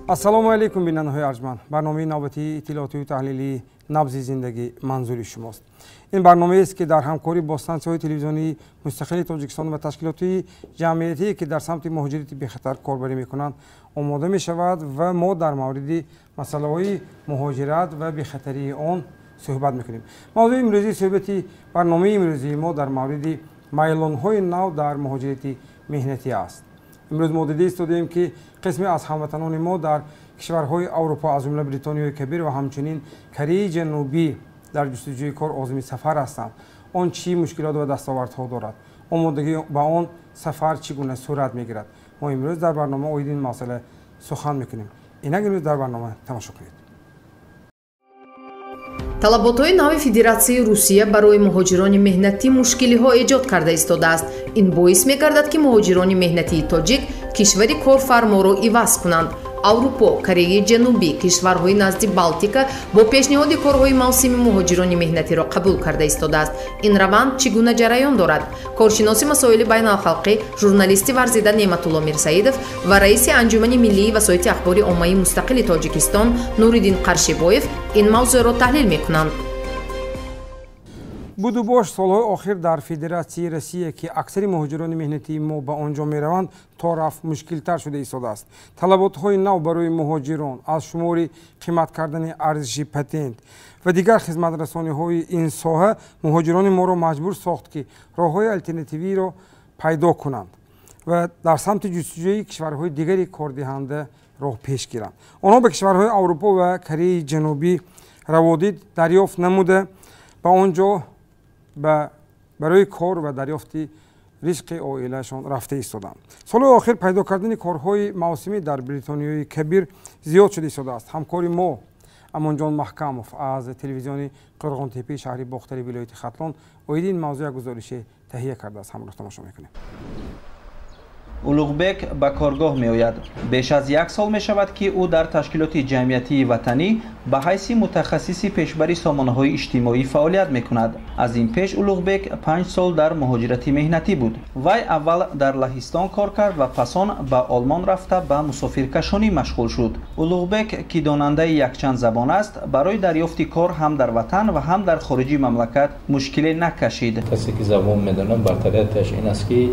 ассалому алейкум бинандаҳои арҷманд. барномаи навбатии иттилоотию таҳлилии набзи зиндагӣ манзури шумост. ин барномаест ки дар ҳамкорӣ бо стансияҳои телевизионии мустақили тоҷикистон ва ташкилоти ҷамъиятие ки дар самти муҳоҷирати бехатар корбарӣ мекунанд омода мешавад ва мо дар мавриди масъалаҳои муҳоҷират ва бехатарии он суҳбат мекунем. мавзӯи имрӯзии суҳбати барномаи имрӯзии мо дар мавриди майлонҳои нав дар муҳоҷирати меҳнатӣ аст. имрӯз мо дида истодем ки қисме аз ҳамватанони мо дар кишварҳои аврупо аз ҷумла бритониёи кабир ва ҳамчунин Кореяи ҷанубӣ дар ҷустуҷӯи кор озми сафар ҳастанд. он чӣ мушкилот ва дастовардҳо дорад? омодагӣ ба он сафар чӣ гуна сурат мегирад? мо имрӯз дар барнома оид ин масъала сухан мекунем. инак имрӯз дар барнома тамошо кунед. талаботҳои нави Федератсияи Русия барои муҳоҷирони меҳнатӣ мушкилиҳо эҷод карда истодааст. ин боис мегардад ки муҳоҷирони меҳнатии тоҷик кишвари корфарморо иваз кунанд. аврупо, Кореяи ҷанубӣ, кишварҳои назди Балтика бо пешниҳоди корҳои мавсими муҳоҷирони меҳнатиро қабул карда истодааст. ин раванд чӣ гуна ҷараён дорад? коршиноси масоили байналхалқӣ, журналисти варзида Неъматулло Мирсаидов ва раиси анҷумани миллии васоити ахбори оммаи мустақили Тоҷикистон Нуриддин Қаршибоев ин мавзӯъро таҳлил мекунанд. буду бош солҳои охир дар Федератсияи Россия ки аксари муҳоҷирони меҳнатии мо ба он ҷо мераванд то рафт мушкилтар шуда истодааст. талаботҳои нав барои муҳоҷирон аз шумори қимат кардани арзиши патент ва дигар хизматрасониҳои ин соҳа муҳоҷирони моро маҷбур сохт ки роҳҳои алтернативиро пайдо кунанд ва дар самти ҷустуҷӯи кишварҳои дигари кордиҳанда роҳ пеш гиранд. онҳо ба кишварҳои аврупо ва Кореяи ҷанубӣ раводид дарёфт намуда ба он ҷо барои кор ва дарёфти ризқи оилаашон рафта истоданд. солҳои охир пайдо кардани корҳои мавсимӣ дар бритониёи кабир зиёд шуда истодааст. ҳамкори мо Амонҷон Маҳкамов аз телевизиони Қирғонтепаи шаҳри Бохтари вилояти Хатлон оиди ин мавзӯъ як гузорише таҳия кардааст. ҳамроҳ тамошо мекунем. улуғбек ба коргоҳ меояд. беш аз як сол мешавад ки ӯ дар ташкилоти ҷамъиятии ватанӣ ба ҳайси мутахассиси пешбари сомонаҳои иҷтимоӣ фаъолият мекунад. аз ин пеш улуғбек 5 сол дар муҳоҷирати меҳнатӣ буд. вай аввал дар Лаҳистон кор кард ва пасон ба Олмон рафта ба мусофиркашонӣ машғул шуд. улуғбек ки донандаи якчанд забон аст, барои дарёфти кор ҳам дар ватан ва ҳам дар хориҷи мамлакат мушкиле накашид. касе ки забон медонад бартарияташ ин аст ки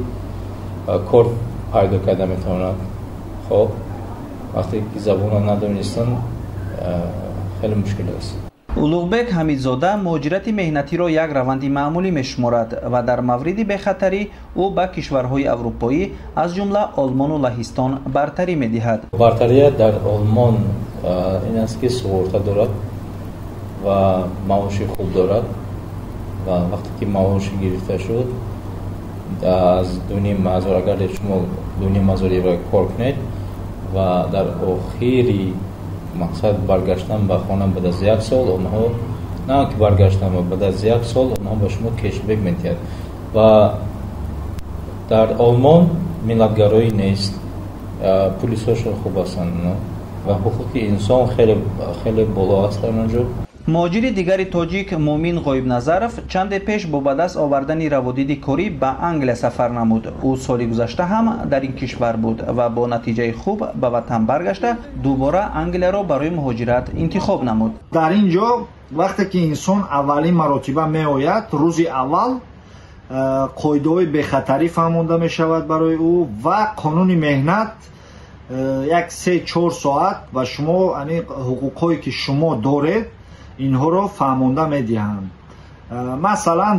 кор пайдо карда метавонад. хоб вақте ки забонро надонистан хеле мушкил аст. улуғбек ҳамидзода муҳоҷирати меҳнатиро як раванди маъмулӣ мешуморад ва дар мавриди бехатарӣ ӯ ба кишварҳои аврупоӣ аз ҷумла Олмону Лаҳистон бартарӣ медиҳад. бартарият дар Олмон ин аст ки суғурта дорад ва маоши хуб дорад ва вақте ки маоши гирифта шуд аз 2.5 мазор агар шумо 2.5 мазор евро кор кунед ва дар охири мақсад баргаштан ба хона баъд аз 1 сол онҳо на ки баргаштан баъд аз 1 сол онҳо ба шумо кешбек метиҳад ва дар Олмон миллатгароӣ нест, пулисҳошон хуб ҳастанд ва ҳуқуқи инсон хеле боло аст дар онҷо. муҳоҷири дигари тоҷик Муъмин Ғоибназаров чанде пеш бо ба даст овардани раводиди корӣ ба Англия сафар намуд. ӯ соли гузашта ҳам дар ин кишвар буд ва бо натиҷаи хуб ба ватан баргашта дубора Англияро барои муҳоҷират интихоб намуд. дар ин ҷо вақте ки инсон аввалин маротиба меояд, рӯзи аввал қоидаҳои бехатарӣ фаҳмонда мешавад барои ӯ ва қонуни меҳнат як 3-4 соат ва шумо ҳуқуқҳое ки шумо доред инҳоро фаҳмонда медиҳанд. масалан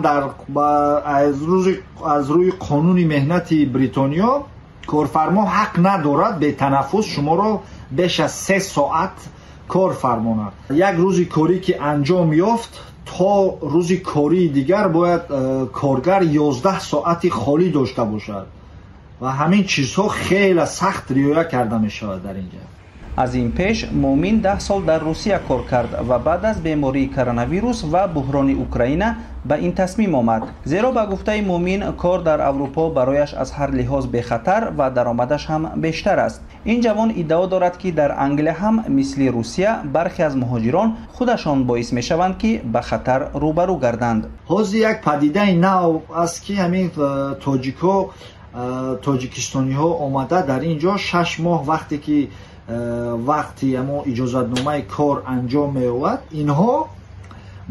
аз рӯи қонуни меҳнати бритониё корфармо ҳақ надорад бетанаффус шуморо беш аз 3 соат кор фармонад. як рӯзи корӣ ки анҷом ёфт то рӯзи кории дигар бояд коргар 11 соати холӣ дошта бошад ва ҳамин чизҳо хеле сахт риоя карда мешавад дар ин ҷо. аз ин пеш муъмин 10 сол дар русия кор кард ва баъд аз бемории коронавирус ва буҳрони украина ба ин тасмим омад, зеро ба гуфтаи муъмин кор дар аврупо барояш аз ҳар лиҳоз бехатар ва даромадаш ҳам бештар аст. ин ҷавон иддао дорад ки дар англия ҳам мисли русия бархе аз муҳоҷирон худашон боис мешаванд ки ба хатар рӯбарӯ гарданд. ҳозир як падидаи нав аст ки ҳамин тоҷикистониҳо омада дар ин ҷо 6 моҳ вақте ки вақти ҳамон иҷозатномаи кор анҷом меёбад, инҳо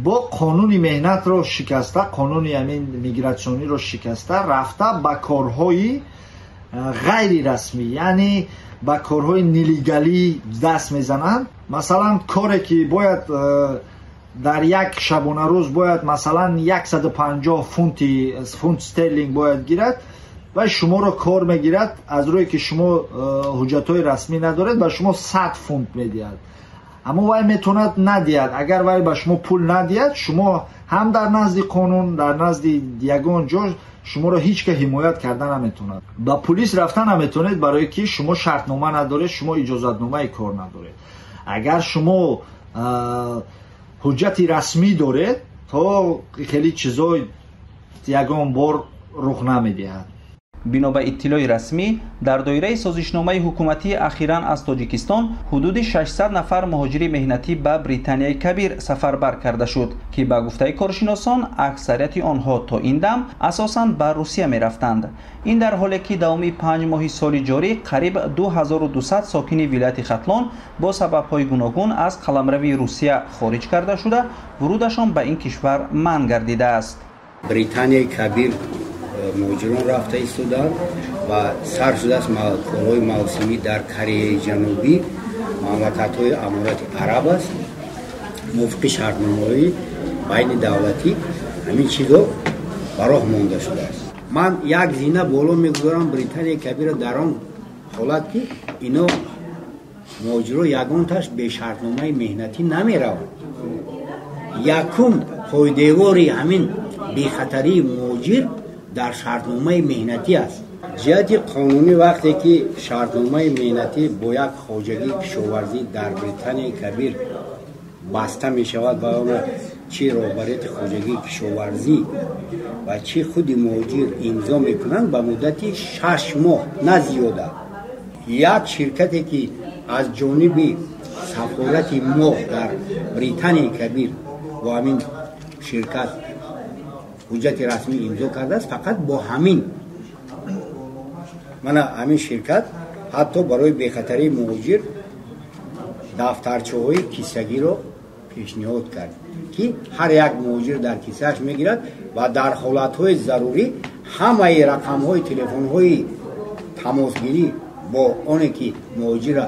бо қонуни меҳнатро шикаста, қонуни ҳамин мигратсиониро шикаста рафта ба корҳои ғайрирасмӣ, яъне ба корҳои нелегалӣ даст мезананд. Масалан, коре ки бояд дар як шабонарӯз бояд масалан 150 фунт стерлинг бояд гирад ва шуморо кор мегирад, аз рӯе ки шумо ҳуҷҷатҳои расмӣ надоред ба шумо 100 фунт медиҳад. аммо вай метавонад надиҳад. Агар вай ба шумо пул надиҳад, шумо ҳам дар назди қонун, дар назди ягон ҷо шуморо ҳеҷ ка ҳимоят карда наметавонад. Ба пулис рафта наметавонед, барое ки шумо шартнома надоред, шумо иҷозатномаи кор надоред. Агар шумо ҳуҷҷати расмӣ доред, то хеле чизой ягон бор рух намедиҳад. бино ба иттилои расмӣ, дар доираи созишномаи ҳукуматӣ ахиран аз тоҷикистон ҳудуди 600 нафар муҳоҷири меҳнатӣ ба Британияи Кабир сафарбар карда шуд, ки ба гуфтаи коршиносон аксарияти онҳо то ин дам асосан ба Русия мерафтанд. ин дар ҳоле ки давоми 5 моҳи соли ҷорӣ қариб 2200 сокини вилояти Хатлон бо сабабҳои гуногун аз қаламрави Русия хориҷ карда шуда, вурудашон ба ин кишвар манъ гардидааст. Британияи Кабир муҳоҷирон рафта истоданд ва сар шудааст корҳои мавсимӣ дар Кореяи Ҷанубӣ, мамлакатҳои Аморати Араб аст, мувофиқи шартномаҳои байни давлатӣ ҳамин чизо ба роҳ монда шудааст. ман як зина боло мегузорам Британияи Кабира дар он ҳолат ки ино муҳоҷиро ягонташ бешартномаи меҳнатӣ намераванд. якум пойдевори ҳамин бехатарии муҳоҷир дар шартномаи меҳнатӣ аст. ҷиҳати қонунӣ вақте ки шартномаи меҳнатӣ бо як хоҷагии кишоварзӣ дар Британияи Кабир баста мешавад ва он чи роҳбарияти хоҷагии кишоварзӣ ва чи худи муҳоҷир имзо мекунанд ба муддати 6 моҳ на зиёда. як ширкате ки аз ҷониби сафорати мо дар Британияи Кабир бо ҳамин ширкат ҳуҷҷати расмӣ имзо кардааст, фақат бо ҳамин ширкат ҳатто барои бехатарии муҳоҷир дафтарчаҳои киссагиро пешниҳод кард ки ҳар як муҳоҷир дар киссааш мегирад ва дар ҳолатҳои зарурӣ ҳамаи рақамҳои телефонҳои тамосгирӣ бо оне ки муҳоҷира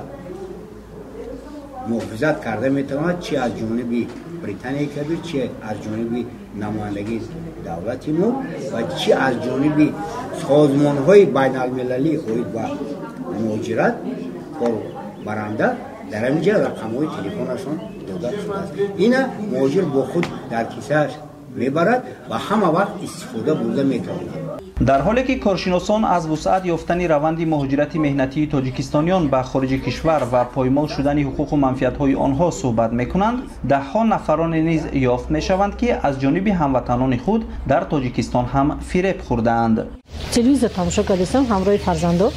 муҳофизат карда метавонад, чи аз ҷониби Британияи Кабир, чи аз ҷониби намояндагии давлати мо ва чи аз ҷониби созмонҳои байналмилалии оид ба муҳоҷират корбаранда дар ҳамин ҷо рақамҳои телефонашон дода шудааст. ина муҳоҷир бо худ дар киссааш мебарад ва ҳама вақт истифода бурда метавонад. дар ҳоле ки коршиносон аз вусъат ёфтани раванди муҳоҷирати меҳнатии тоҷикистониён ба хориҷи кишвар ва поймол шудани ҳуқуқу манфиатҳои онҳо суҳбат мекунанд, даҳҳо нафароне низ ёфт мешаванд ки аз ҷониби ҳамватанони худ дар тоҷикистон ҳам фиреб хӯрдаанд. телевизор тамошо кардем ҳамроҳи фарзандо,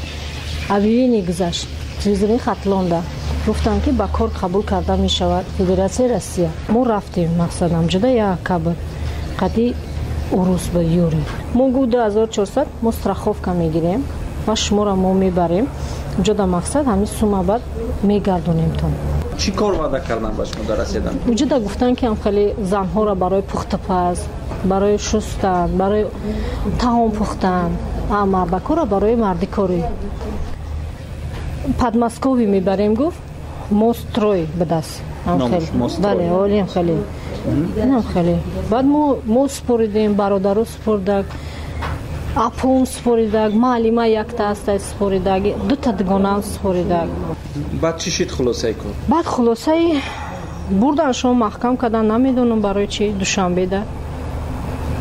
объявление гузашт телевизори Хатлонда, гуфтанд ки ба кор қабул карда мешавад Федератсияи Россия. мо рафтем мақсадам ҷуда як кабр қади урус ба юрӣ. мо гӯ 2400 мо страховка мегирем ва шуморо мо мебарем ҷуда мақсад ҳамин сума баъд мегардонем тон. чӣ кор ваъда кардан ба шумо дар расидан? ҷуда гуфтанд ки хеле занҳоро барои пухтапаз, барои шустан, барои таом пухтан, ама ба кора барои мардикорӣ подмосковӣ мебарем. гуфт мострой ба даст бале олим хеле инам хеле баъд мо споридем, бародару споридак, апом споридак, маълима якта ҳастад споридак, дута дугонам споридак. баъд чӣ шид хулосаи кор? баъд хулосаи бурдан шумо маҳкам кардан намедонам барои чи душанбеда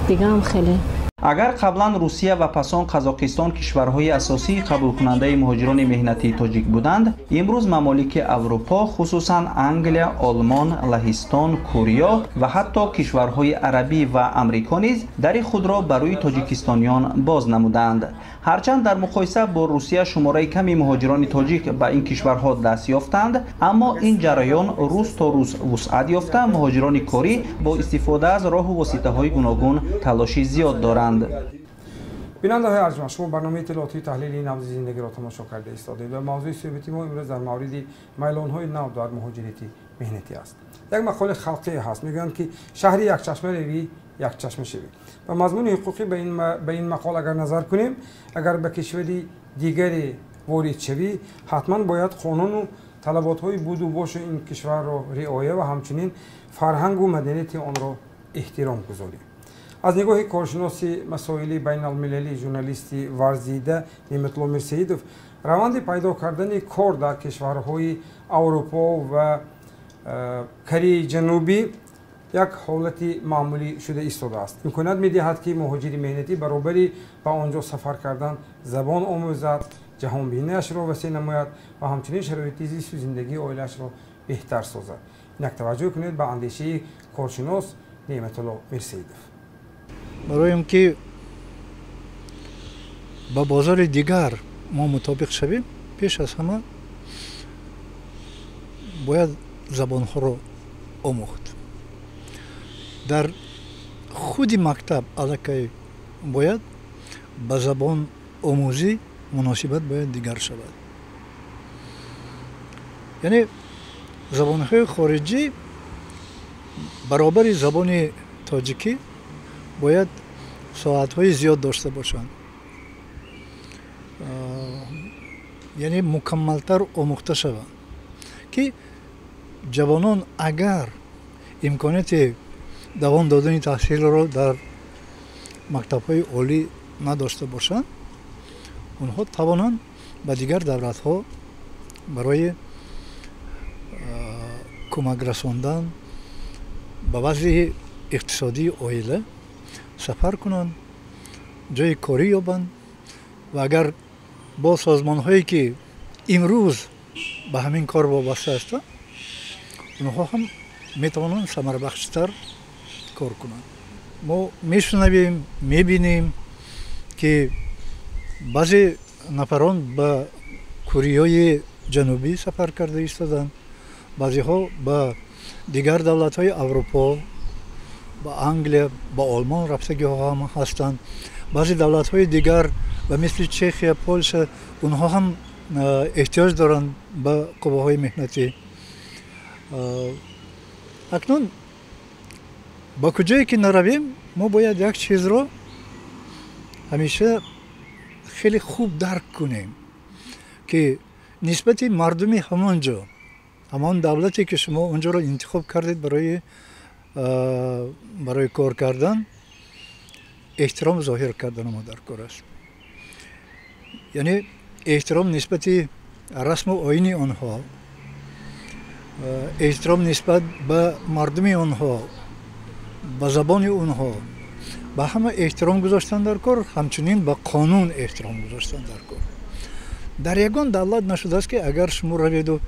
дигаам хеле агар қаблан русия ва пасон қазоқистон кишварҳои асосии қабулкунандаи муҳоҷирони меҳнатии тоҷик буданд, имрӯз мамолики аврупо хусусан Англия, Олмон, Лаҳистон, Кӯриё ва ҳатто кишварҳои арабӣ ва амрико низ дари худро ба рӯи тоҷикистониён боз намуданд. ҳарчанд дар муқоиса бо русия шумораи ками муҳоҷирони тоҷик ба ин кишварҳо даст ёфтанд, аммо ин ҷараён рӯз то рӯз вусъат ёфта муҳоҷирони корӣ бо истифода аз роҳу воситаҳои гуногун талоши зиёд доранд. бинандаҳои арҷманд, шумо барномаи иттилоотии таҳлили набзи зиндагиро тамошо карда истодед ва мавзӯи суҳбати мо имрӯз дар мавриди майлонҳои нав дар муҳоҷирати меҳнатӣ аст. як мақоли халқие ҳаст, мегӯянд ки шаҳри якчашма ревӣ якчашма шавӣ. ба мазмуни ҳуқуқӣ ба ин мақол агар назар кунем, агар ба кишвари дигаре ворид шавӣ, ҳатман бояд қонуну талаботҳои буду бошу ин кишварро риоя ва ҳамчунин фарҳангу маданияти онро эҳтиром гузорӣ. аз нигоҳи коршиноси масоили байналмилалӣ журналисти варзида Неъматулло Мирсаидов, раванди пайдо кардани кор дар кишварҳои Аврупо ва Кореяи ҷанубӣ як ҳолати маъмулӣ шуда истодааст. имконият медиҳад ки муҳоҷири меҳнатӣ баробари ба он ҷо сафар кардан забон омӯзад, ҷаҳонбинияшро васеъ намояд ва ҳамчунин шароити зисту зиндагии оилаашро беҳтар созад. инак таваҷҷӯҳ кунед ба андешаи коршинос Неъматулло Мирсаидов. бароем ки ба бозори дигар мо мутобиқ шавем, пеш аз ҳама бояд забонҳоро омӯхт. дар худи мактаб аллакай бояд ба забон омӯзӣ муносибат бояд дигар шавад. яъне забонҳои хориҷӣ баробари забони тоҷикӣ бояд соатҳои зиёд дошта бошанд, яъне мукаммалтар омӯхта шаванд, ки ҷавонон агар имконияти давом додани таҳсилро дар мактабҳои олӣ надошта бошанд, онҳо тавонанд ба дигар давлатҳо барои кӯмак расондан ба вазъи иқтисодии оила сафар кунанд, ҷои корӣ ёбанд ва агар бо созмонҳое ки имрӯз ба ҳамин кор вобаста ҳастанд, онҳо ҳам метавонанд самарабахштар кор кунанд. мо мешунавем, мебинем ки баъзе нафарон ба Кӯриёи ҷанубӣ сафар карда истоданд, баъзеҳо ба дигар давлатҳои Аврупо, ба Англия, ба Олмон рафтагиҳо ҳам ҳастанд. баъзе давлатҳои дигар ба мисли Чехия, Полша, онҳо ҳам эҳтиёҷ доранд ба қувваҳои меҳнатӣ. акнун ба куҷое ки наравем, мо бояд як чизро ҳамеша хеле хуб дарк кунем, ки нисбати мардуми ҳамон ҷо, ҳамон давлате ки шумо онҷоро интихоб кардед барои кор кардан, эҳтиром зоҳир кардани мо дар кор аст. яъне эҳтиром нисбати расму оини онҳо, эҳтиром нисбат ба мардуми онҳо, ба забони онҳо, ба ҳама эҳтиром гузоштан дар кор, ҳамчунин ба қонун эҳтиром гузоштан дар кор. дар ягон давлат нашудааст ки агар шумо раведу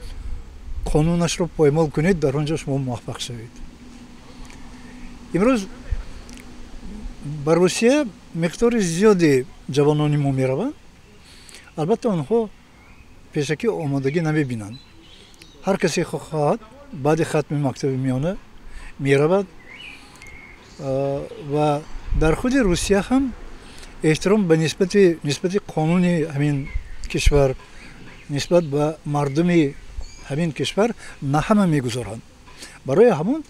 қонунашро поймол кунед, дар он ҷо шумо муваффақ шавед. имрӯз ба Русия миқдори зиёди ҷавонони мо мераванд. албатта онҳо пешакӣ омодагӣ намебинанд. ҳар касе хоҳад баъди хатми мактаби миёна меравад ва дар худи Русия ҳам эҳтиром ба нисбати қонуни ҳамин кишвар, нисбат ба мардуми ҳамин кишвар на ҳама мегузоранд. барои ҳамон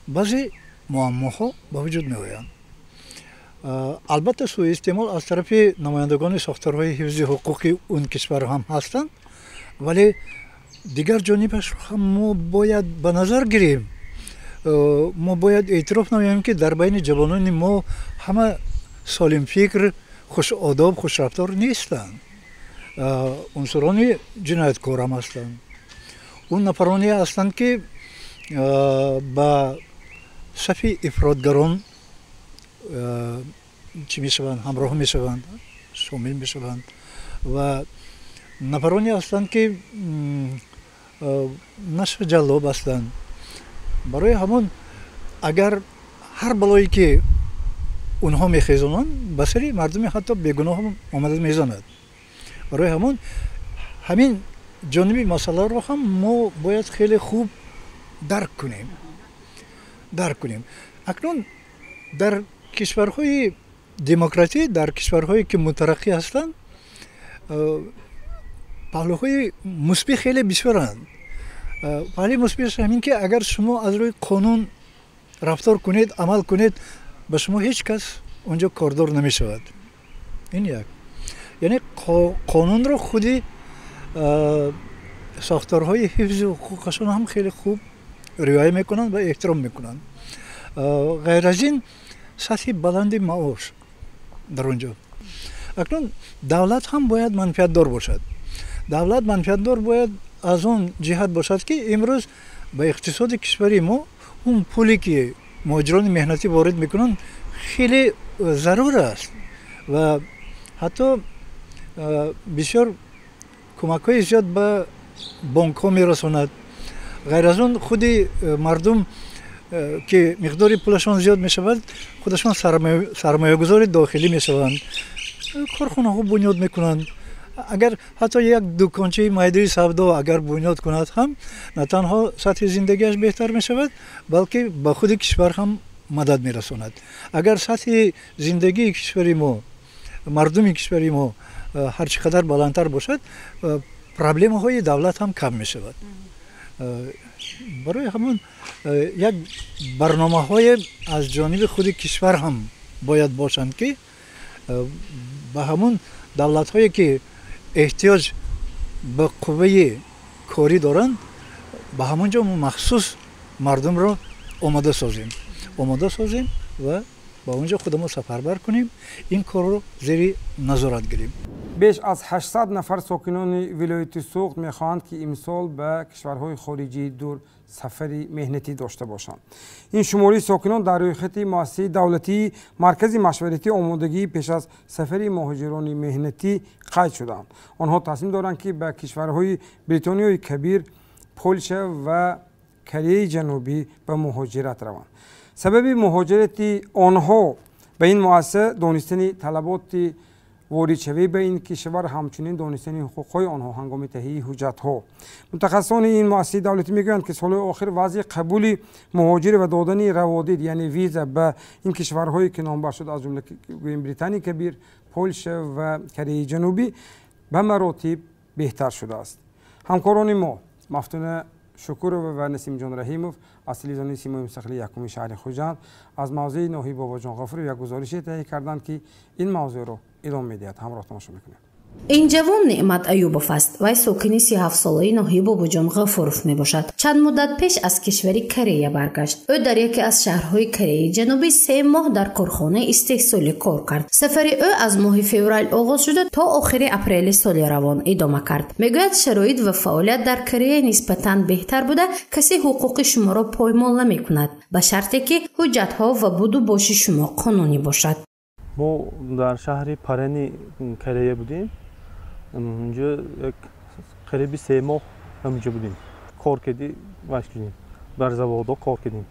баъзе муаммоҳо ба вуҷуд меоянд. албатта суистеъмол аз тарафи намояндагони сохторҳои ҳифзи ҳуқуқи он кишвар ҳам ҳастанд, вале дигар ҷонибаш ҳам мо бояд ба назар гирем. мо бояд эътироф намоем ки дар байни ҷавонони мо ҳама солимфикр, хушодоб, хушрафтор нестанд. унсурони ҷинояткор ҳам ҳастанд. он нафароне ҳастанд ки ба сафи ифротгарон چی میشوند همراه میشوند شامل میشوند و نفرانی هستند که نشو جلاب هستند برای همون اگر هر بلایی که اونها میخیزونند به سری مردم حتی بیگناه هم آمده میزند برای همون همین جانبی مسئله رو هم ما باید خیلی خوب درک کنیم اکنون در کشورهای دموکراتی در کشورهایی که مترقی هستند پهلوهای مثبت خیلی بسیارند پهلوی مثبت همین که اگر شما از روی قانون رفتار کنید عمل کنید به شما هیچ کس اونجا کاردار نمی شود این یک یعنی قانون رو خودی ساختارهای حفظ حقوقشون هم خیلی خوب رعایت میکنند و احترام میکنند غیر از این سطح بلند معاش در اونجا اکنون دولت هم باید منفعت دار باشد دولت منفعت دار باید از اون جهت باشد که امروز به اقتصاد کشوری ما اون پولی که مهاجران مهنتی وارد میکنن خیلی ضرور است و حتی بسیار کمک های زیاد به بانک ها میرساند غیر از اون خود مردم که مقدار پولشان زیاد می شود خودشان سرمایه گذار داخلی می شوند کارخانه ها بنیاد می کنند اگر حتی یک دکانچه میده سودا اگر بنیاد کند هم نه تنها سطح زندگیش بهتر می شود بلکه به خود کشور هم مدد می رساند اگر سطح زندگی کشوری ما مردم کشوری ما هر چقدر بلندتر باشد پرابلم های دولت هم کم می شود برای همون یک برنامه های از جانب خود کشور هم باید باشند که به همون دولت هایی که احتیاج به قوه کاری دارند به همونجا مخصوص مردم را آماده سازیم و با اونجا خودمون سفربر کنیم این کار رو زیر نظارت گیریم بیش از 800 نفر ساکنان ولایت سوخت میخواهند که امسال به کشورهای خارجی دور سفری مهنتی داشته باشند. این شماری ساکنان در روی خط مؤسسه دولتی مرکز مشورتی آمادگی پیش از سفری مهاجران مهنتی قید شدند. آنها تصمیم دارند که به کشورهای بریتانیای کبیر، پولش و کره جنوبی به مهاجرت روند. سبب مهاجرت آنها به این مؤسسه دانستن طلبات وارد شوی به این کشور همچنین دانستن حقوقهای آنها هنگام تهیه حجت‌ها. متخصصان این مؤسسه دولتی میگویند که سال آخر وضع قبول مهاجر و دادن روادید یعنی ویزا به این کشورهایی که نامبر شد از جمله بریتانیای کبیر، پولش و کره جنوبی به مراتب بهتر شده است. همکاران ما مفتون شکر و نسیم جان رحیموف از تلویزیون سیمای مستقل یکم شهر خوجند از موضوع ناهی بابا جان غفور یک گزارشی تهیه کردند که این موضوع رو ادامه میدهد. همراه تماشا میکنید. این جوان نعمت ایوبов است. وی ساکن 37 ساله ناهی باباجان غفورов میباشد. چند مدت پیش از کشور کره برگشت. او در یکی از شهرهای کره جنوبی 3 ماه در کارخانه استحصال کار کرد. سفر او از ماه فوریه آغاز شده تا آخر اپریل سال روان ادامه کرد. میگوید شرایط و فعالیت در کره نسبتاً بهتر بوده. کسی حقوق شما را پایمال نمیکند به شرطی که حجت‌ها و بود و باش شما قانونی باشد. ما در شهر پرنی کره بودیم. اونجا قریبی 3 ماه همونجا بودیم کار کردیم واشکیم در زوادا کار کردیم.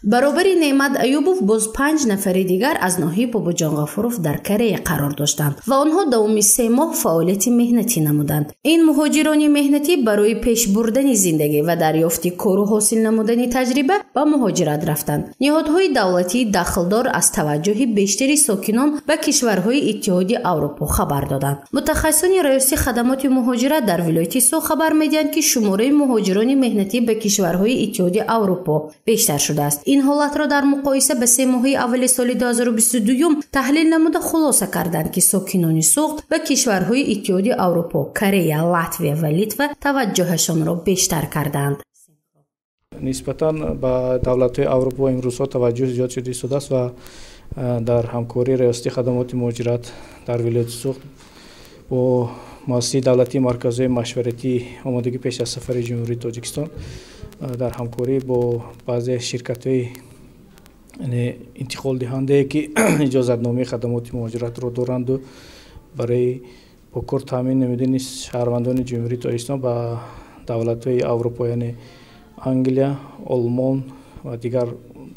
برابر نعمت ایوبов باز 5 نفر دیگر از ناحیه باباجان غفورов در کره قرار داشتند و آنها دوام 3 ماه فعالیت مهنتی نمودند. این مهاجران مهنتی برای پیش بردن زندگی و دریافت کار و حاصل نمودن تجربه به مهاجرت رفتند. نهادهای دولتی دخلدار از توجه بیشتری ساکنان به کشورهای اتحادیه اروپا خبر دادند. متخصصان ریاست خدمات مهاجرت در ولایت سو خبر میدهند که شماره مهاجران مهنتی به کشورهای اتحادیه اروپا بیشتر شده است. این حالت را در مقایسه به 3 ماه اول سال 2022 تحلیل نموده خلاصه کردند که ساکنان سوخت به کشورهای اتحادیه اروپا، کره، لاتویا و لیتوا توجهشان را بیشتر کردند. نسبتاً به دولت‌های اروپا امروزها توجه زیاد شده است و در همکاری ریاست خدمات مهاجرت در ولایت سوخت با مؤسسه دولتی مرکز مشورتی آمادگی پیش از سفر جمهوری تاجیکستان در همکاری با بعضی شرکت‌های интиқол диҳандае ки иҷозатномаи хадамоти муҳоҷиратро доранду барои бо кор таъмин намудани шаҳрвандони ҷумҳурии Тоҷикистон ба давлатҳои аврупо яъне Англия, Олмон ва дигар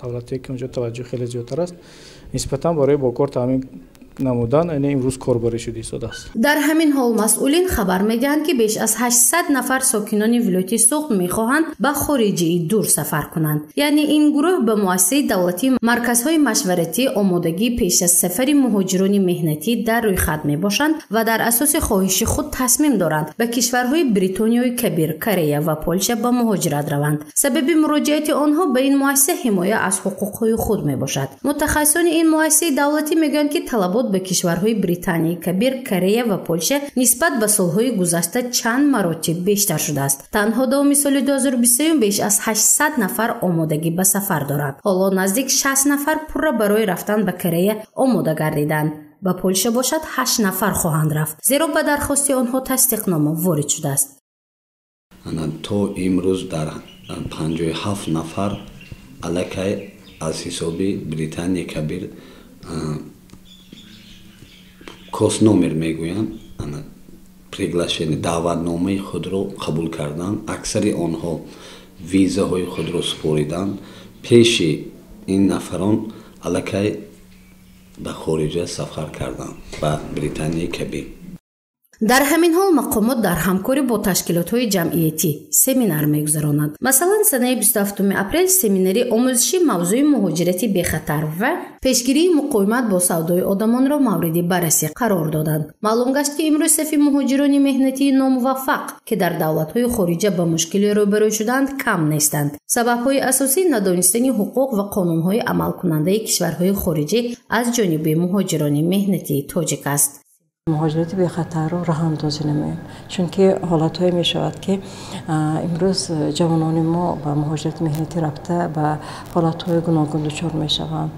давлатҳое ки онҷо таваҷҷӯҳ хеле зиёдтар аст нисбатан барои бо кор таъмин намудан имрӯз корбарӣ шуда истодааст. дар ҳамин ҳол масъулин хабар медиҳанд ки беш аз 800 нафар сокинони вилояти Суғд мехоҳанд ба хориҷии дур сафар кунанд. яъне ин гурӯҳ ба муассисаи давлатӣ марказҳои машваратӣ омодагӣ пеш аз сафари муҳоҷирони меҳнатӣ дар рӯйхат мебошанд ва дар асоси хоҳиши худ тасмим доранд ба кишварҳои Бритониёи Кабир, Корея ва Полша ба муҳоҷират раванд. сабаби муроҷиати онҳо ба ин муассиса ҳимоя аз ҳуқуқҳои худ мебошад. мутахассисони ин муассисаи давлатӣ мегӯянд ки талабот ба кишварҳои Британияи Кабир, Корея ва Полша нисбат ба солҳои гузашта чанд маротиб бештар шудааст. танҳо давоми соли 2023 беш аз 800 нафар омодагӣ ба сафар доранд. ҳоло наздик 60 нафар пурра барои рафтан ба Корея омода гардиданд. ба Полша бошад 8 нафар хоҳанд рафт, зеро ба дархости онҳо тасдиқнома ворид шудааст. то имрӯз дар 57 нафар аллакай аз ҳисоби Британияи Кабир косномер мегӯянд приглашени даъватномаи худро қабул карданд. аксари онҳо визаҳои худро супориданд. пеши ин нафарон аллакай ба хориҷа сафар карданд ба Британияи Кабир. дар ҳамин ҳол мақомот дар ҳамкорӣ бо ташкилотҳои ҷамъиятӣ семинар мегузаронанд. масалан санаи 27 апрел семинари омӯзиши мавзӯи муҳоҷирати бехатар ва пешгирии муқовимат бо савдои одамонро мавриди баррасӣ қарор доданд. маълум гашт ки имрӯз сафи муҳоҷирони меҳнатии номуваффақ ки дар давлатҳои хориҷа ба мушкилӣ рӯбарӯ шуданд кам нестанд. сабабҳои асосӣ надонистани ҳуқуқ ва қонунҳои амалкунандаи кишварҳои хориҷӣ аз ҷониби муҳоҷирони меҳнатии тоҷик аст. муҳоҷирати бехатарро раҳ андозӣ намоем, чунки ҳолатҳое мешавад ки имрӯз ҷавонони мо ба муҳоҷирати меҳнатӣ рафта ба ҳолатҳои гуногун дучор мешаванд.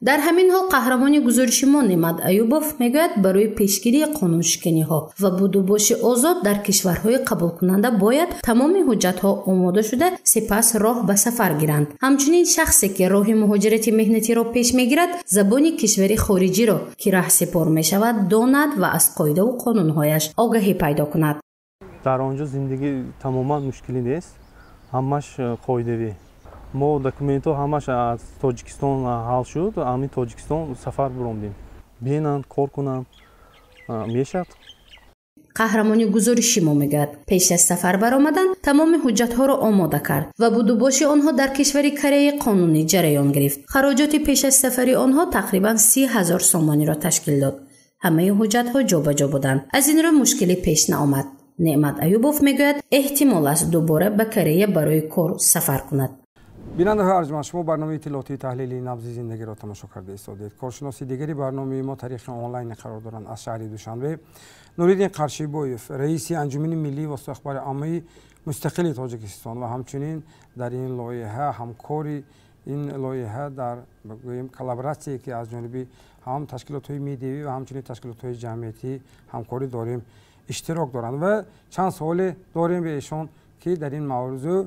дар ҳамин ҳол қаҳрамони гузориши мо Немат Аюбов мегӯяд барои пешгирии қонуншиканиҳо ва будубоши озод дар кишварҳои қабулкунанда бояд тамоми ҳуҷҷатҳо омода шуда сипас роҳ ба сафар гиранд. ҳамчунин шахсе ки роҳи муҳоҷирати меҳнатиро пеш мегирад забони кишвари хориҷиро ки раҳсипор мешавад донад ва аз қоидаву қонунҳояш огаҳӣ пайдо кунад. дар онҷо зиндагӣ тамоман мушкилӣ нест, ҳамаш қоидавӣ. мо документҳо ҳамаш аз Тоҷикистон ҳал шуд, ҳамин Тоҷикистон сафар биромдем. бинанд, кор кунанд, мешавад. қаҳрамони гузориши мо мегӯяд пеш аз сафар баромадан тамоми ҳуҷҷатҳоро омода кард ва будубоши онҳо дар кишвари Кореяи қонунӣ ҷараён гирифт. хароҷоти пеш аз сафари онҳо тақрибан 30 000 сомониро ташкил дод. ҳамаи ҳуҷҷатҳо ҷобаҷо буданд. аз ин рӯ мушкилӣ пеш наомад. Неъмат Аюбов мегӯяд эҳтимол аст дубора ба Корея барои кор сафар кунад. бинандаҳои арҷманд, шумо барномаи иттилоотии таҳлили набзи зиндагиро тамошо карда истодед. коршиноси дигари барномаи мо тариқи онлайн қарор доранд. аз шаҳри Душанбе Нуриддин Қаршибоев, раиси анҷумани миллии воситаи ахбори аммаи мустақили Тоҷикистон ва ҳамчунин дар ин лоиҳа ҳамкори ин лоиҳа дар коллаборатсие ки аз ҷониби ҳам ташкилотҳои медиавӣ ва ҳамчунин ташкилотҳои ҷамъиятӣ ҳамкорӣ дорем иштирок доранд ва чанд суоле дорем ба эшон ки дар ин мавзӯъ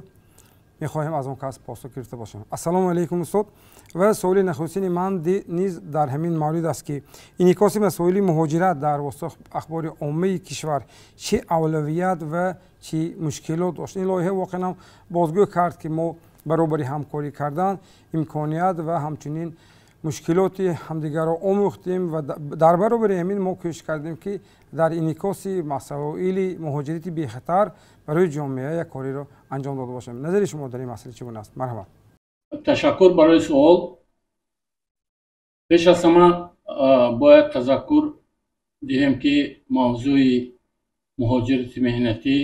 мехоҳем аз он кас посух гирифта бошем. ассалому алайкум устод. ва суоли нахустини ман низ дар ҳамин маврид аст ки инъикоси масоили муҳоҷират дар воситаи ахбори оммаи кишвар чӣ авлавият ва чӣ мушкилот дошт. ин лоиҳа воқеан бозгӯ кард ки мо баробари ҳамкорӣ кардан имконият ва ҳамчунин мушкилоти ҳамдигарро омӯхтем ва дар баробари ҳамин мо кӯшиш кардем ки дар инъикоси масоили муҳоҷирати бехатар барои ҷомеа як кориро анҷом дода бошем. назари шумо дар ин масъала чӣ гуна аст? марҳамат. ташаккур барои суол. пеш аз ҳама бояд тазаккур диҳем ки мавзӯи муҳоҷирати меҳнатӣ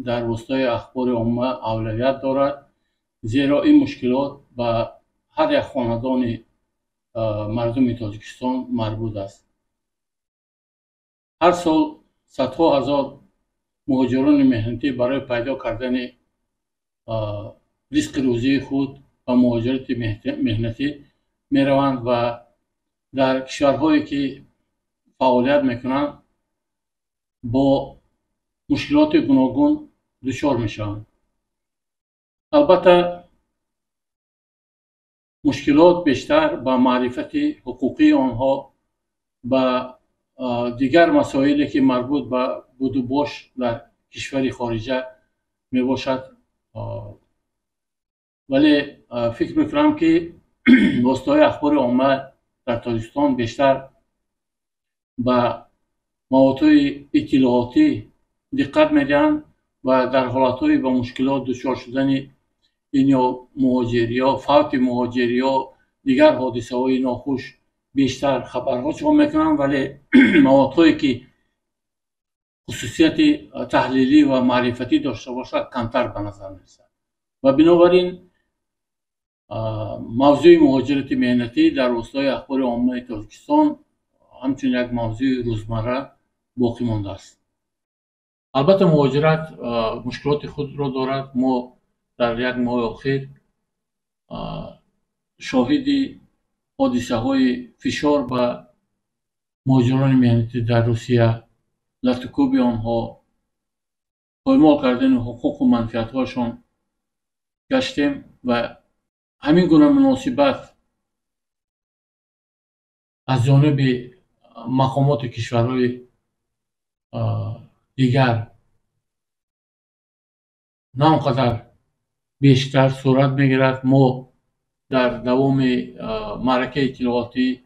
дар воситаи ахбори омма авлавият дорад, зеро ин мушкилот ба ҳар як хонадони мардуми Тоҷикистон марбут аст. ҳар сол садҳо ҳазор муҳоҷирони меҳнатӣ барои пайдо кардани ризқи рӯзии худ ба муҳоҷирати меҳнатӣ мераванд ва дар кишварҳое ки фаъолият мекунанд бо мушкилоти гуногун дучор мешаванд. албатта مشکلات بیشتر با معرفت حقوقی آنها با دیگر مسائلی که مربوط به بود و باش در کشور خارجه می باشد. ولی فکر میکنم که واسطه اخبار عامه در تاجیکستان بیشتر به موضوع اطلاعاتی دقت میدن و در حالتهای با مشکلات دچار شدن این یا مهاجری ها، فوت مهاجری ها، دیگر حادثه های ناخوش بیشتر خبرها چون میکنن، ولی موضوعی که خصوصیت تحلیلی و معرفتی داشته باشد کمتر به نظر میرسد و بنابراین موضوع مهاجرت مهنتی در روستای اخبار عامه تاجیکستان همچون یک موضوع روزمره باقی مانده است. البته مهاجرت مشکلات خود را دارد. ما در یک ماه اخیر شاهد حادثه های فشار به مهاجران مهنتی در روسیه، لرتکوب آنها، پایمال کردن حقوق و منفعت هاشون گشتیم و همین گونه مناسبت از جانب مقامات کشورهای دیگر نه آنقدر بیشتر صورت میگیرد. ما در دوام معرکه اطلاعاتی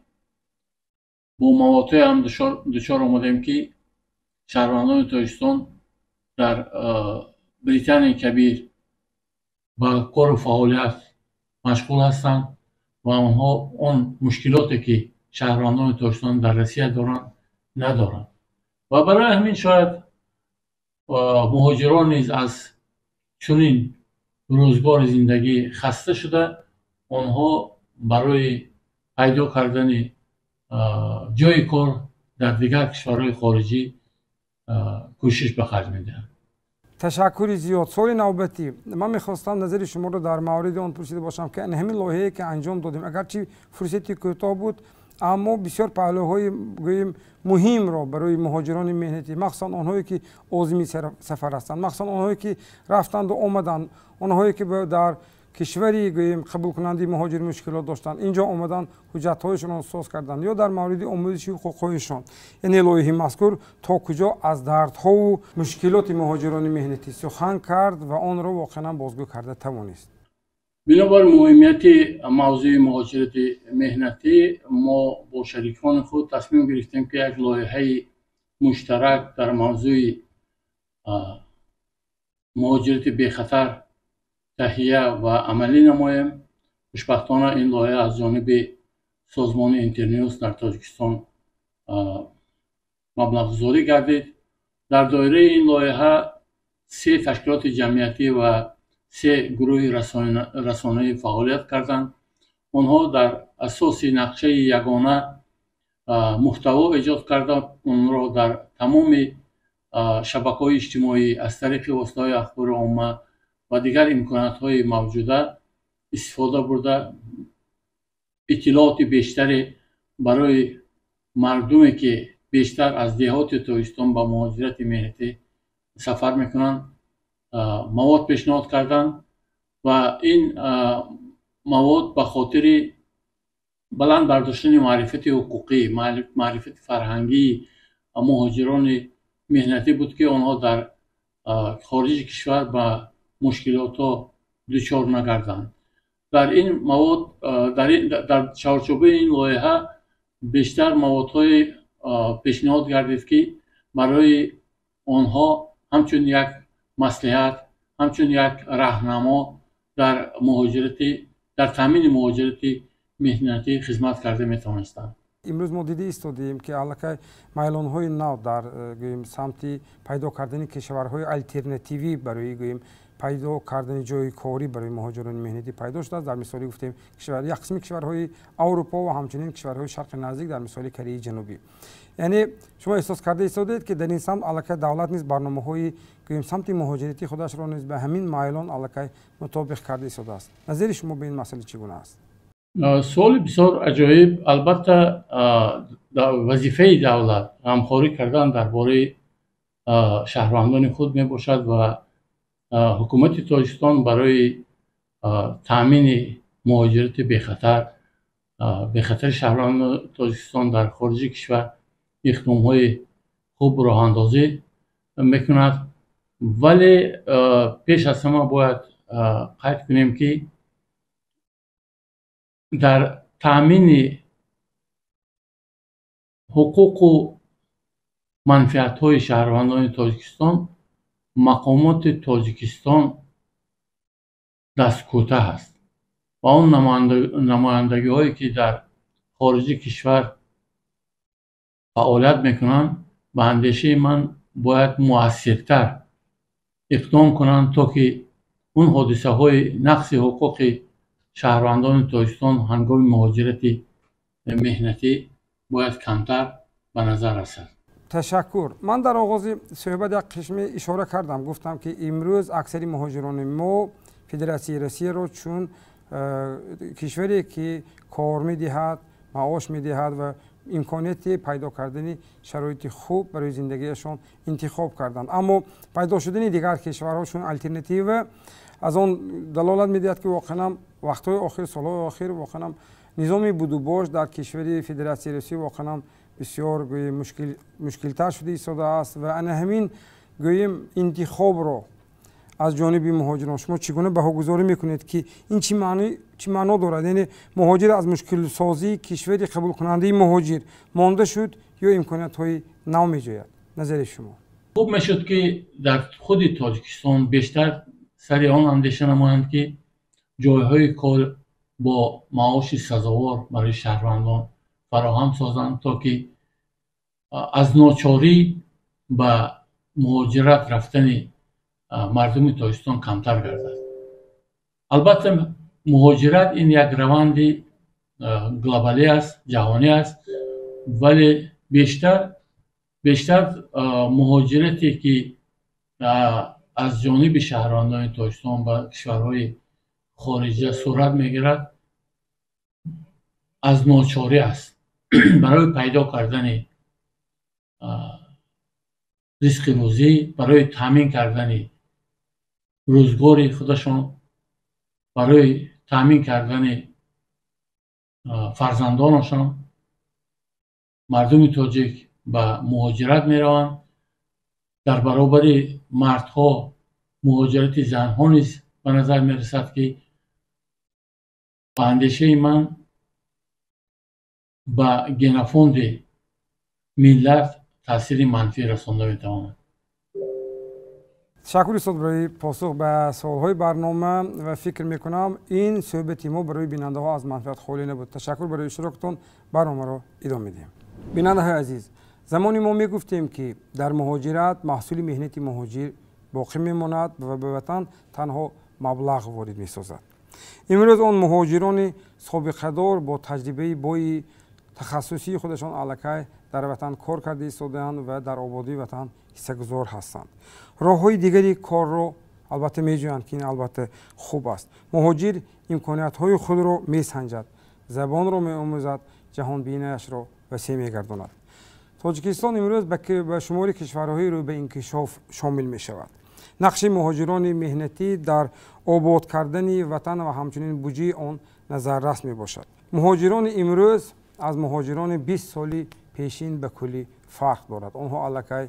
با مواقع هم دچار آمدیم که شهروندان تاجیکستان در بریتانیای کبیر با کار و فعالیت مشغول هستند و آنها آن مشکلاتی که شهروندان تاجیکستان در روسیه دارند ندارند و برای همین شاید مهاجران نیز از چنین روزگار زندگی خسته شده آنها برای پیدا کردن جای کار در دیگر کشورهای خارجی کوشش به خرج میدهند. تشکر زیاد. سوال نوبتی من میخواستم نظر شما رو در مورد آن پرسیده باشم که همین لایحه‌ای که انجام دادیم اگرچه فرصتی کوتاه بود اما بسیار پهلوهای مهم را برای مهاجران مهنتی، مخصوصا آنهایی که عازم سفر هستند، مخصوصا آنهایی که رفتند و آمدند، آنهایی که در کشوری قبول کننده مهاجر مشکلات داشتند اینجا آمدن حجت‌هایشان را اساس کردند یا در مورد آموزش حقوق‌هایشان. یعنی لایحه مذکور تا کجا از دردها و مشکلات مهاجران مهنتی سخن کرد و آن را واقعا بازگو کرده توانست. بنابر مهمیت موضوع مهاجرت مهنتی ما با شریکان خود تصمیم گرفتیم که یک لایحه مشترک در موضوع مهاجرت بخطر تهیه و عملی نماییم. خوشبختانه این لایحه از جانب سازمان اینترنیوس در تاجیکستان مبلغ گذاری گردید. در دایره این لایحه 3 تشکیلات جمعیتی و 3 گروه رسانه‌ای فعالیت کردند. آنها در اساس نقشه یگانه محتوا ایجاد کردند. آن را در تمام شبکه‌های اجتماعی از طریق وسایل اخبار عامه و دیگر امکانات‌های موجوده استفاده برده اطلاعات بیشتری برای مردمی که بیشتر از دهات تاجیکستان با مهاجرت مهنتی سفر میکنند مواد پیشنهاد کردند و این مواد به خاطر بلند برداشتن معرفت حقوقی، معرفت فرهنگی مهاجران مهنتی بود که آنها در خارج کشور به مشکلات ها دچار نگردند. در این مواد در چارچوبه این لایحه بیشتر موادهای پیشنهاد گردید که برای آنها همچون یک مصلحت، همچون یک راهنما در تامین مهاجرت مهنتی خدمت کرده میتوانستند. امروز ما دیده ایستادیم که علاقه میلان‌های نو در سمت پیدا کردن کشورهای الटरनेटिव्ی برای پیدا کردن جای کاری برای مهاجران مهنتی پیدا شده است. در مثالی گفتیم یک قسم کشورهای اروپا و همچنین کشورهای شرق نزدیک در مثال کره جنوبی. یعنی شما احساس کرده ایستادید که در این سمت علاقه دولت نیز برنامه‌های سمت مهاجرتی خودش را نیز به همین میلان علاقه مطابق کرده ایستاده است. نظر شما به این مسئله چگونه است؟ سوال بسیار عجایب. البته وظیفه دولت همکاری کردن درباره شهروندان خود می باشد و حکومت تاجیکستان برای تامین مهاجرت بخطر شهروندان تاجیکستان در خارج کشور اقدام‌های خوب راه اندازی میکند. ولی پیش از همه باید قید کنیم که در تأمین حقوق و منفعت‌های شهروندان تاجیکستان مقامات تاجیکستان دست کوتاه است و اون نمایندگی هایی که در خارج کشور فعالیت میکنند به اندیشه من باید مؤثرتر اقدام کنند تا که اون حادثه های نقض حقوق شهروندان تاجیکستان هنگام مهاجرت مهنتی باید کمتر به نظر رسد. تشکر. من در آغاز صحبت یک قسم اشاره کردم، گفتم که امروز اکثری مهاجران ما فدراسیون روسیه را چون کشوری که کار میدهد، معاش میدهد و امکانیت پیدا کردن شرایط خوب برای زندگیشان انتخاب کردند. اما پیدا شدن دیگر کشورها چون الटरनेटिव از آن دلالت میدهد که واقعا وقت‌های آخر، سال‌های آخر واقعا نظام بود و باش در کشور فدراسیون روسیه واقعا بسیار مشکل‌تر شده ایستاده است و انا همین گوییم انتخاب را از جانب مهاجران شما چگونه بهاگذاری میکنید که این چی معنا دارد؟ یعنی مهاجر از مشکل سازی کشور قبول کننده مهاجر مانده شد یا امکانات های نو میجوید؟ نظر شما؟ خوب میشد که در خود تاجیکستان بیشتر سر آن اندیشه نمایند که جایهای کار با معاش سزاوار برای شهروندان فراهم سازند تا که از ناچاری به مهاجرت رفتن مردم تاجیکستان کمتر گردد. البته مهاجرت این یک روند گلوبالی است، جهانی است، ولی بیشتر مهاجرتی که از جانب شهروندان تاجیکستان به کشورهای خارجی صورت میگیرد از ناچاری است. برای پیدا کردن رزق روزی، برای تامین کردن روزگار خودشان، برای تامین کردن فرزندانشان، مردم تاجیک به مهاجرت می روند. در برابر مردها مهاجرت زنها نیز به نظر می رسد که به اندیشه من به گنفوند ملت تاثیر منفی رسانده می تواند. تشکر استاد برای پاسخ به سوالهای برنامه و فکر میکنم این صحبت ما برای بیننده ها از منفعت خالی نبود. تشکر برای اشتراکتون. برنامه را ادامه میدیم. بیننده های عزیز، زمانی ما میگفتیم که در مهاجرت محصول مهنت مهاجر باقی میماند و به وطن تنها مبلغ وارد میسازد. امروز آن مهاجران سابقه دار با تجربه بای تخصصی خودشان علاقه در وطن کار کرده ایستاده‌اند و در آبادی وطن حصه‌گذار هستند. راه‌های دیگری کار را البته می‌جویند که این البته خوب است. مهاجر امکانیت‌های خود را می‌سنجد، زبان را می‌آموزد، جهان بینی‌اش را وسیع می‌گرداند. تاجیکستان امروز به شمار کشورهای رو به انکشاف شامل می‌شود. نقش مهاجران مهنتی در آباد کردن وطن و همچنین بودجه آن نظررس میباشد. مهاجران امروز از مهاجران 20 سالی پیشین به کلی فرق دارد. آنها علاقه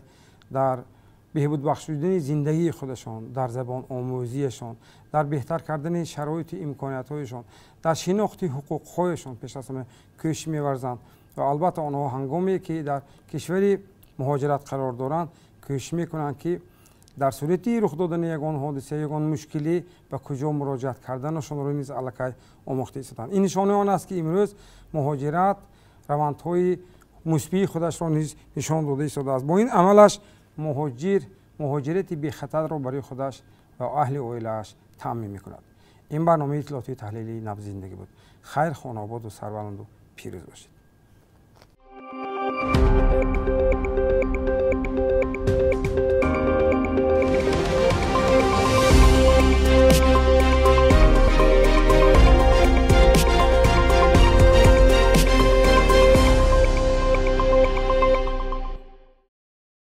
در بهبود بخشیدن زندگی خودشان، در زبان آموزیشان، در بهتر کردن شرایط امکانیت‌هایشان، در شناخت حقوق‌هایشان پیش از همه کوشش می‌ورزند و البته آنها هنگامی که در کشور مهاجرت قرار دارند کوشش می‌کنند که در صورتی رخ دادن یگان حادثه، یگان مشکلی به کجا مراجعت کردنشان را نیز علاقه آموخته ایستادند. این نشانه آن است که امروز مهاجرت روندهای مثبت خودش را نیز نشان داده ایستاده است. با این عملش مهاجرتی بی خطر را برای خودش و اهل عائله‌اش تامین می‌کند. این برنامه اطلاعاتی تحلیلی نبض زندگی بود. خیر، خانه آباد و سربلند و پیروز باشید.